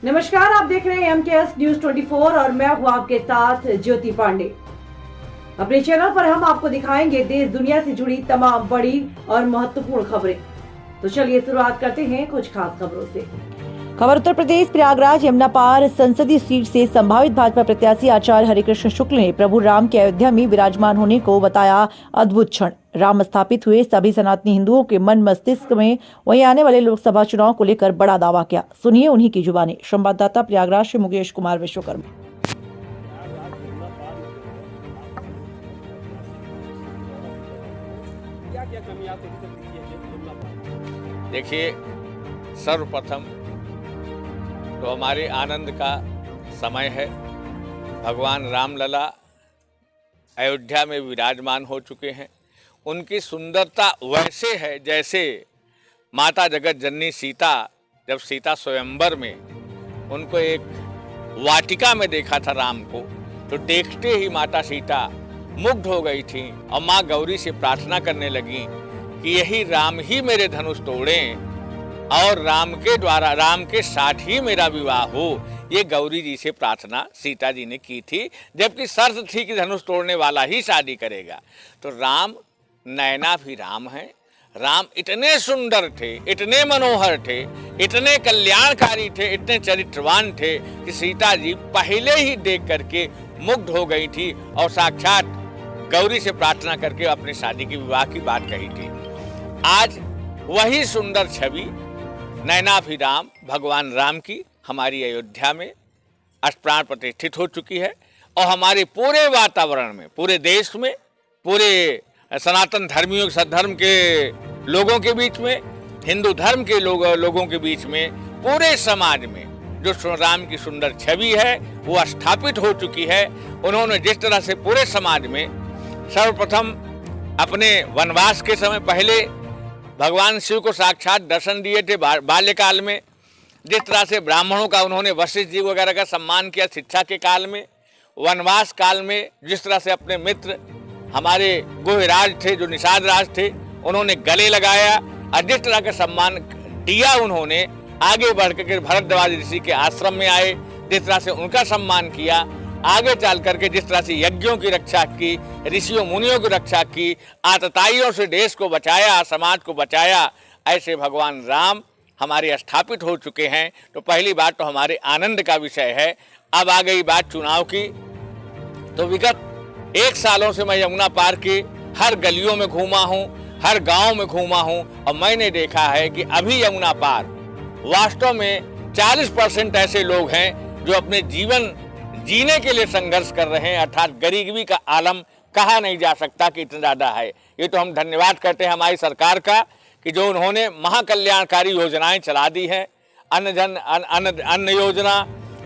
नमस्कार, आप देख रहे हैं MKS न्यूज 24 और मैं हूं आपके साथ ज्योति पांडे। अपने चैनल पर हम आपको दिखाएंगे देश दुनिया से जुड़ी तमाम बड़ी और महत्वपूर्ण खबरें। तो चलिए शुरुआत करते हैं कुछ खास खबरों से। खबर उत्तर प्रदेश प्रयागराज यमुना पार संसदीय सीट से संभावित भाजपा प्रत्याशी आचार्य हरिकृष्ण शुक्ल ने प्रभु राम के अयोध्या में विराजमान होने को बताया अद्भुत क्षण। राम स्थापित हुए सभी सनातनी हिंदुओं के मन मस्तिष्क में वहीं आने वाले लोकसभा चुनाव को लेकर बड़ा दावा किया। सुनिए उन्हीं की जुबानी। संवाददाता प्रयागराज से मुकेश कुमार विश्वकर्मा। देखिए, सर्वप्रथम तो हमारे आनंद का समय है। भगवान रामलला अयोध्या में विराजमान हो चुके हैं। उनकी सुंदरता वैसे है जैसे माता जगत जननी सीता, जब सीता स्वयंवर में उनको एक वाटिका में देखा था राम को, तो देखते ही माता सीता मुग्ध हो गई थी और माँ गौरी से प्रार्थना करने लगी कि यही राम ही मेरे धनुष तोड़ें और राम के द्वारा, राम के साथ ही मेरा विवाह हो। ये गौरी जी से प्रार्थना सीता जी ने की थी, जबकि शर्त थी कि धनुष तोड़ने वाला ही शादी करेगा। तो राम नयनाभिराम हैं। राम इतने सुंदर थे, इतने मनोहर थे, इतने कल्याणकारी थे, इतने चरित्रवान थे कि सीता जी पहले ही देख करके मुग्ध हो गई थी और साक्षात गौरी से प्रार्थना करके अपने शादी की विवाह की बात कही थी। आज वही सुंदर छवि नयनाभिराम भगवान राम की हमारी अयोध्या में अष्टप्राण प्रतिष्ठित हो चुकी है और हमारे पूरे वातावरण में, पूरे देश में, पूरे सनातन धर्मियों, सद्धर्म के लोगों के बीच में, हिंदू धर्म के लोगों के बीच में, पूरे समाज में जो राम की सुंदर छवि है वो स्थापित हो चुकी है। उन्होंने जिस तरह से पूरे समाज में सर्वप्रथम अपने वनवास के समय पहले भगवान शिव को साक्षात दर्शन दिए थे बाल्यकाल में, जिस तरह से ब्राह्मणों का उन्होंने वशिष्ठ जी वगैरह का सम्मान किया शिक्षा के काल में, वनवास काल में जिस तरह से अपने मित्र हमारे गोहराज थे, जो निषाद राज थे, उन्होंने गले लगाया और जिस तरह का सम्मान दिया उन्होंने, आगे बढ़ कर भरद्वाज ऋषि के आश्रम में आए, जिस तरह से उनका सम्मान किया, आगे चल करके जिस तरह से यज्ञों की रक्षा की, ऋषियों मुनियों की रक्षा की, आतताइयों से देश को बचाया, समाज को बचाया, ऐसे भगवान राम हमारे स्थापित हो चुके हैं। तो पहली बात तो हमारे आनंद का विषय है। अब आ गई बात चुनाव की, तो विगत 1 सालों से मैं यमुना पार की हर गलियों में घूमा हूँ, हर गांव में घूमा हूँ और मैंने देखा है कि अभी यमुना पार वास्तव में 40% ऐसे लोग हैं जो अपने जीवन जीने के लिए संघर्ष कर रहे हैं, अर्थात गरीबी का आलम कहा नहीं जा सकता कि इतना ज़्यादा है। ये तो हम धन्यवाद करते हैं हमारी सरकार का कि जो उन्होंने महाकल्याणकारी योजनाएं चला दी हैं, अन्न योजना,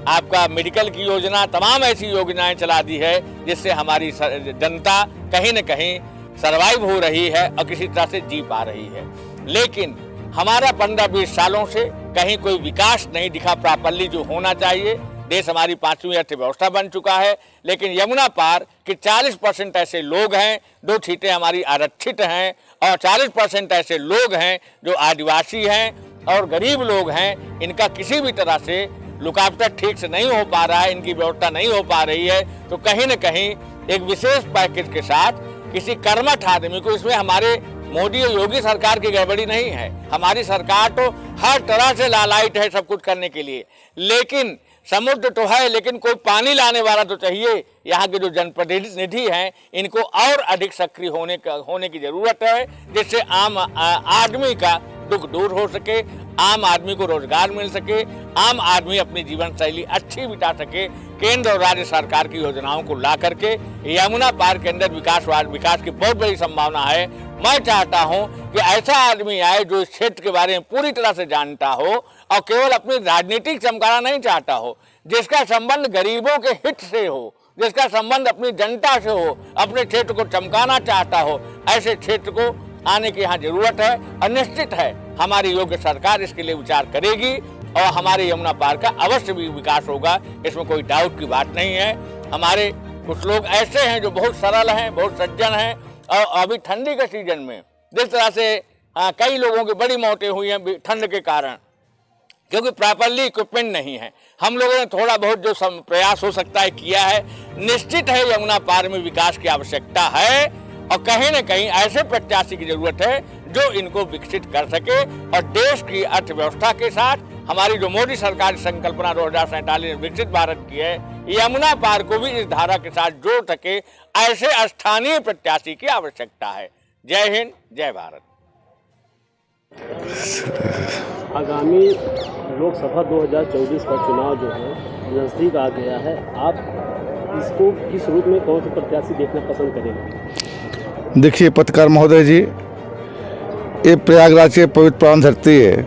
आपका मेडिकल की योजना, तमाम ऐसी योजनाएं चला दी है जिससे हमारी जनता कहीं न कहीं सर्वाइव हो रही है और किसी तरह से जी पा रही है। लेकिन हमारा 15-20 सालों से कहीं कोई विकास नहीं दिखा प्रॉपर्ली जो होना चाहिए। देश हमारी 5वीं अर्थव्यवस्था बन चुका है, लेकिन यमुना पार के 40% ऐसे लोग हैं, 2 सीटें हमारी आरक्षित हैं और 40% ऐसे लोग हैं जो आदिवासी हैं और गरीब लोग हैं। इनका किसी भी तरह से लुकावटा ठीक से नहीं हो पा रहा है, इनकी व्यवस्था नहीं हो पा रही है। तो कहीं न कहीं एक विशेष पैकेज के साथ किसी कर्मठ आदमी को, इसमें हमारे मोदी और योगी सरकार की गड़बड़ी नहीं है, हमारी सरकार तो हर तरह से लालायित है सब कुछ करने के लिए, लेकिन समुद्र तो है लेकिन कोई पानी लाने वाला तो चाहिए। यहाँ के जो जनप्रतिनिधि हैं इनको और अधिक सक्रिय होने की जरूरत है, जिससे आम आदमी का दुख दूर हो सके, आम आदमी को रोजगार मिल सके, आम आदमी अपनी जीवन शैली अच्छी बिता सके। केंद्र और राज्य सरकार की योजनाओं को ला करके यमुना पार के अंदर विकास की बहुत बड़ी संभावना है। मैं चाहता हूं कि ऐसा आदमी आए जो इस क्षेत्र के बारे में पूरी तरह से जानता हो और केवल अपनी राजनीतिक चमकाना नहीं चाहता हो, जिसका संबंध गरीबों के हित से हो, जिसका संबंध अपनी जनता से हो, अपने क्षेत्र को चमकाना चाहता हो, ऐसे क्षेत्र को आने की यहाँ जरूरत है। और निश्चित है हमारी योग्य सरकार इसके लिए विचार करेगी और हमारे यमुना पार का अवश्य भी विकास होगा, इसमें कोई डाउट की बात नहीं है। हमारे कुछ लोग ऐसे हैं जो बहुत सरल हैं, बहुत सज्जन हैं और अभी ठंडी के सीजन में जिस तरह से कई लोगों की बड़ी मौतें हुई हैं ठंड के कारण, क्योंकि प्रॉपरली इक्विपमेंट नहीं है। हम लोगों ने थोड़ा बहुत जो प्रयास हो सकता है किया है। निश्चित है यमुना पार में विकास की आवश्यकता है और कहीं न कहीं ऐसे प्रत्याशी की जरूरत है जो इनको विकसित कर सके और देश की अर्थव्यवस्था के साथ हमारी जो मोदी सरकार की संकल्पना 2047 में विकसित भारत की है, यमुना पार को भी इस धारा के साथ जोड़ सके, ऐसे स्थानीय प्रत्याशी की आवश्यकता है। जय हिंद, जय भारत। आगामी लोकसभा 2024 का चुनाव जो है नज़दीक आ गया है, आप इसको किस रूप में कौन से प्रत्याशी देखना पसंद करेंगे? देखिए पत्रकार महोदय जी, ये प्रयागराज के पवित्र प्राण धरती है।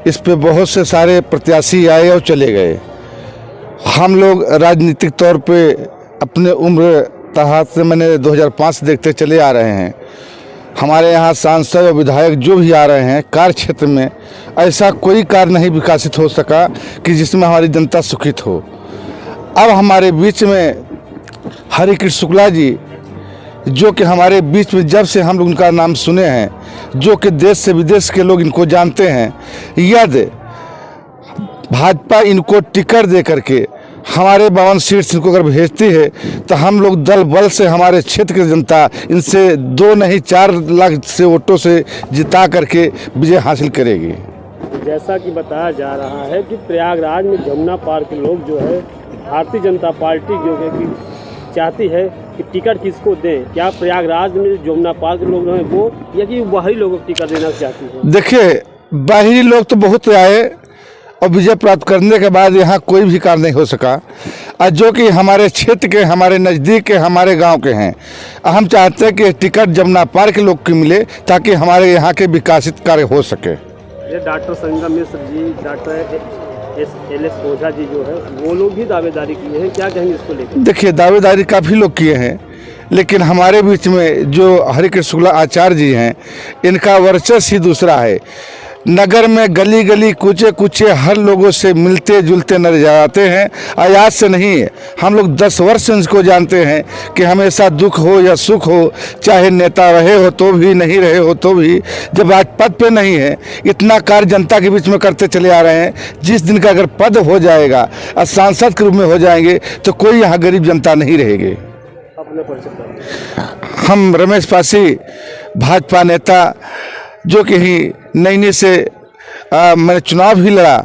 इस पे बहुत से सारे प्रत्याशी आए और चले गए। हम लोग राजनीतिक तौर पे अपने उम्र तहात से मैंने 2005 से देखते चले आ रहे हैं। हमारे यहाँ सांसद और विधायक जो भी आ रहे हैं, कार्य क्षेत्र में ऐसा कोई कार्य नहीं विकसित हो सका कि जिसमें हमारी जनता सुखित हो। अब हमारे बीच में हरिकृष्ण शुक्ला जी, जो कि हमारे बीच में जब से हम लोग उनका नाम सुने हैं, जो कि देश से विदेश के लोग इनको जानते हैं, यदि भाजपा इनको टिकट दे करके हमारे 52 सीट इनको अगर भेजती है तो हम लोग दल बल से हमारे क्षेत्र की जनता इनसे 2 नहीं 4 लाख से वोटों से जिता करके विजय हासिल करेगी। जैसा कि बताया जा रहा है कि प्रयागराज में जमुना पार के लोग जो है भारतीय जनता पार्टी जो है कि चाहती है कि टिकट किसको दें, क्या प्रयागराज में जमुना पार के लोग हैं वो, या कि बाहरी लोगों को टिकट देना चाहती है? देखिए, बाहरी लोग तो बहुत आए और विजय प्राप्त करने के बाद यहाँ कोई भी कार्य नहीं हो सका, और जो कि हमारे क्षेत्र के, हमारे नज़दीक के, हमारे गांव के हैं। हम चाहते हैं कि टिकट जमुना पार के लोग को मिले ताकि हमारे यहाँ के विकासित कार्य हो सके। ये डॉक्टर संगम मिश्र जी, डॉक्टर LS ओझा जी जो है वो लोग भी दावेदारी किए हैं, क्या कहेंगे इसको लेकर? देखिए, दावेदारी काफ़ी लोग किए हैं, लेकिन हमारे बीच में जो हरिकृष्ण शुक्ला आचार्य जी हैं, इनका वर्चस्व ही दूसरा है। नगर में गली गली कूचे कूचे हर लोगों से मिलते जुलते नजर आते हैं। आज से नहीं है, हम लोग 10 वर्ष से इनको जानते हैं कि हमेशा दुख हो या सुख हो, चाहे नेता रहे हो तो भी, नहीं रहे हो तो भी, जब आज पद पे नहीं है, इतना कार्य जनता के बीच में करते चले आ रहे हैं। जिस दिन का अगर पद हो जाएगा और सांसद के रूप में हो जाएंगे तो कोई यहाँ गरीब जनता नहीं रहेगी। हम रमेश पासी, भाजपा नेता, जो कि ही नैनी से मैंने चुनाव भी लड़ा,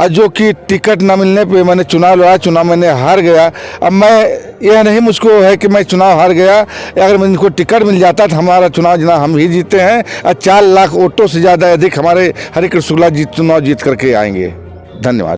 और जो कि टिकट न मिलने पे मैंने चुनाव लड़ा, चुनाव मैंने हार गया। अब मैं यह नहीं मुझको है कि मैं चुनाव हार गया, अगर मुझको टिकट मिल जाता तो हमारा चुनाव जना हम ही जीते हैं और 4 लाख वोटों से ज़्यादा अधिक हमारे हरिकृष्ण शुक्ला जी चुनाव जीत करके आएंगे। धन्यवाद।